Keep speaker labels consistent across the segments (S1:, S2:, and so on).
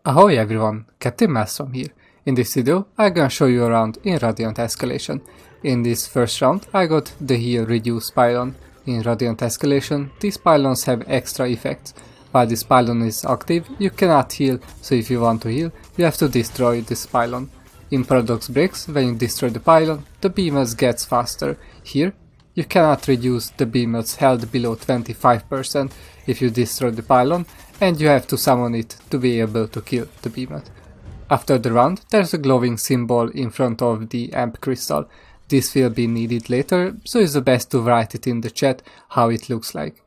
S1: Ahoy everyone, CPT-MAELSTROM here. In this video, I'm gonna show you around in Radiant Escalation. In this first round, I got the heal reduce pylon. In Radiant Escalation, these pylons have extra effects. While this pylon is active, you cannot heal, so if you want to heal, you have to destroy this pylon. In Paradox Breaks, when you destroy the pylon, the behemoth gets faster. Here, you cannot reduce the behemoth's health below 25% if you destroy the pylon, and you have to summon it to be able to kill the behemoth. After the round, there's a glowing symbol in front of the amp crystal. This will be needed later, so it's the best to write it in the chat how it looks like.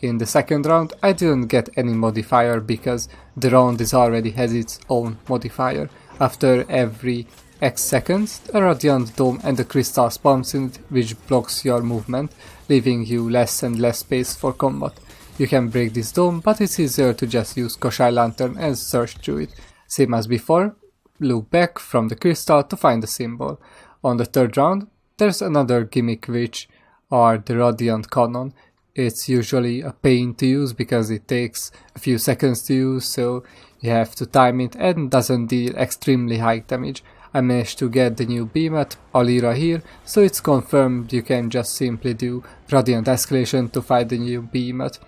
S1: In the second round, I didn't get any modifier because the round already has its own modifier. After every X seconds, a radiant dome and a crystal spawns in it, which blocks your movement, leaving you less and less space for combat. You can break this dome, but it's easier to just use Koshai Lantern and search through it. Same as before, look back from the crystal to find the symbol. On the third round, there's another gimmick, which are the Radiant Cannon. It's usually a pain to use because it takes a few seconds to use, so you have to time it and doesn't deal extremely high damage. I managed to get the new behemoth, Alira, here, so it's confirmed you can just simply do Radiant Escalation to fight the new behemoth.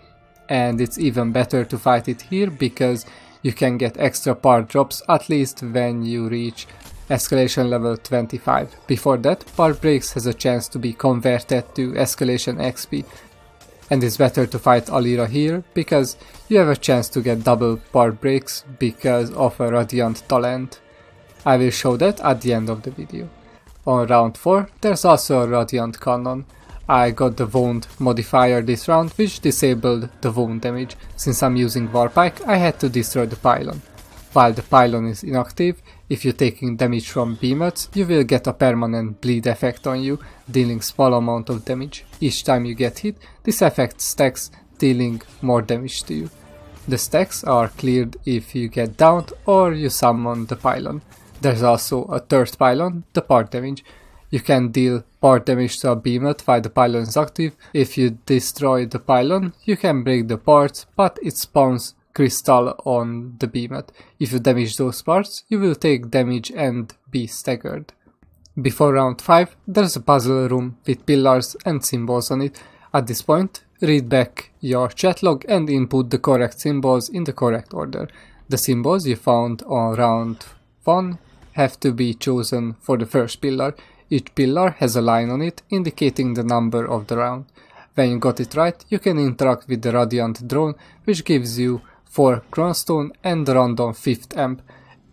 S1: And it's even better to fight it here because you can get extra part drops at least when you reach Escalation level 25. Before that, part breaks has a chance to be converted to Escalation XP. And it's better to fight Alira here because you have a chance to get double part breaks because of a Radiant talent. I will show that at the end of the video. On round 4, there's also a Radiant Cannon. I got the wound modifier this round, which disabled the wound damage. Since I'm using Warpike, I had to destroy the pylon. While the pylon is inactive, if you're taking damage from behemoths, you will get a permanent bleed effect on you, dealing small amount of damage. Each time you get hit, this effect stacks, dealing more damage to you. The stacks are cleared if you get downed or you summon the pylon. There's also a third pylon, the part damage. You can deal part damage to a behemoth while the pylon is active. If you destroy the pylon, you can break the parts, but it spawns crystal on the behemoth. If you damage those parts, you will take damage and be staggered. Before round 5, there's a puzzle room with pillars and symbols on it. At this point, read back your chat log and input the correct symbols in the correct order. The symbols you found on round 1 have to be chosen for the first pillar. Each pillar has a line on it indicating the number of the round. When you got it right, you can interact with the Radiant drone, which gives you 4 Crownstone and random 5th amp.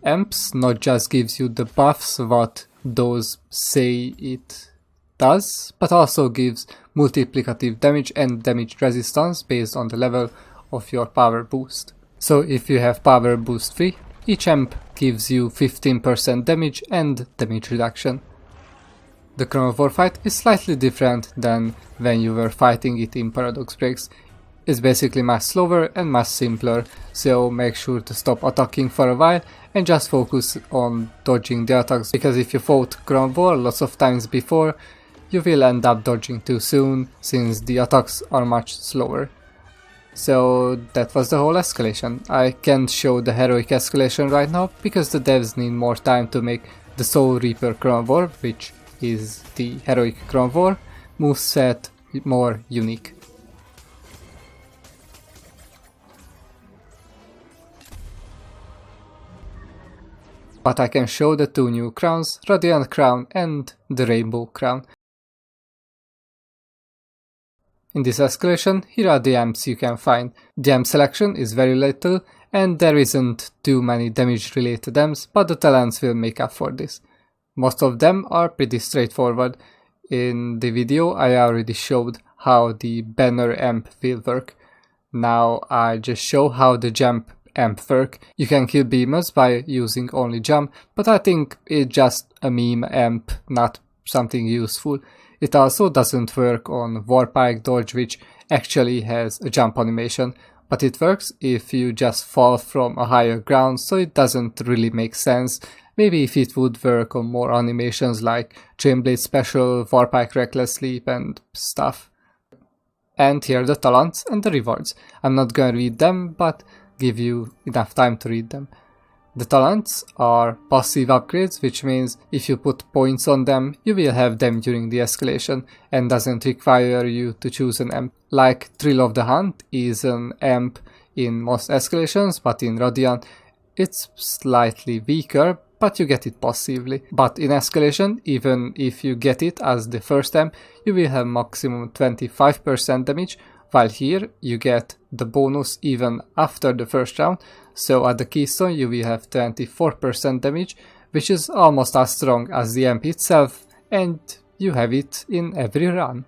S1: Amps not just gives you the buffs what those say it does, but also gives multiplicative damage and damage resistance based on the level of your power boost. So if you have power boost 3, each amp gives you 15% damage and damage reduction. The Crown of War fight is slightly different than when you were fighting it in Paradox Breaks. It's basically much slower and much simpler, so make sure to stop attacking for a while and just focus on dodging the attacks, because if you fought Crown of War lots of times before, you will end up dodging too soon since the attacks are much slower. So that was the whole escalation. I can't show the heroic escalation right now because the devs need more time to make the Soul Reaper Crown of War, which is the heroic Crown of War, moveset more unique. But I can show the 2 new crowns, Radiant Crown and the Rainbow Crown. In this escalation, here are the amps you can find. The amp selection is very little and there isn't too many damage related amps, but the talents will make up for this. Most of them are pretty straightforward. In the video I already showed how the banner amp will work. Now I just show how the jump amp work. You can kill behemoths by using only jump, but I think it's just a meme amp, not something useful. It also doesn't work on Warpike dodge, which actually has a jump animation, but it works if you just fall from a higher ground, so it doesn't really make sense Maybe if it would work on more animations like Chainblade Special, Warpike Reckless Sleep and stuff. And here are the talents and the rewards. I'm not gonna read them, but give you enough time to read them. The talents are passive upgrades, which means if you put points on them, you will have them during the escalation and doesn't require you to choose an amp. Like Thrill of the Hunt is an amp in most escalations, but in Radiant it's slightly weaker, but you get it passively. But in escalation, even if you get it as the first amp, you will have maximum 25% damage, while here you get the bonus even after the first round, so at the keystone you will have 24% damage, which is almost as strong as the amp itself, and you have it in every run.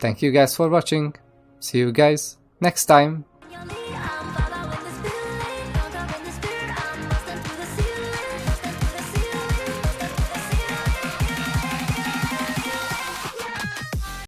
S1: Thank you guys for watching. See you guys next time.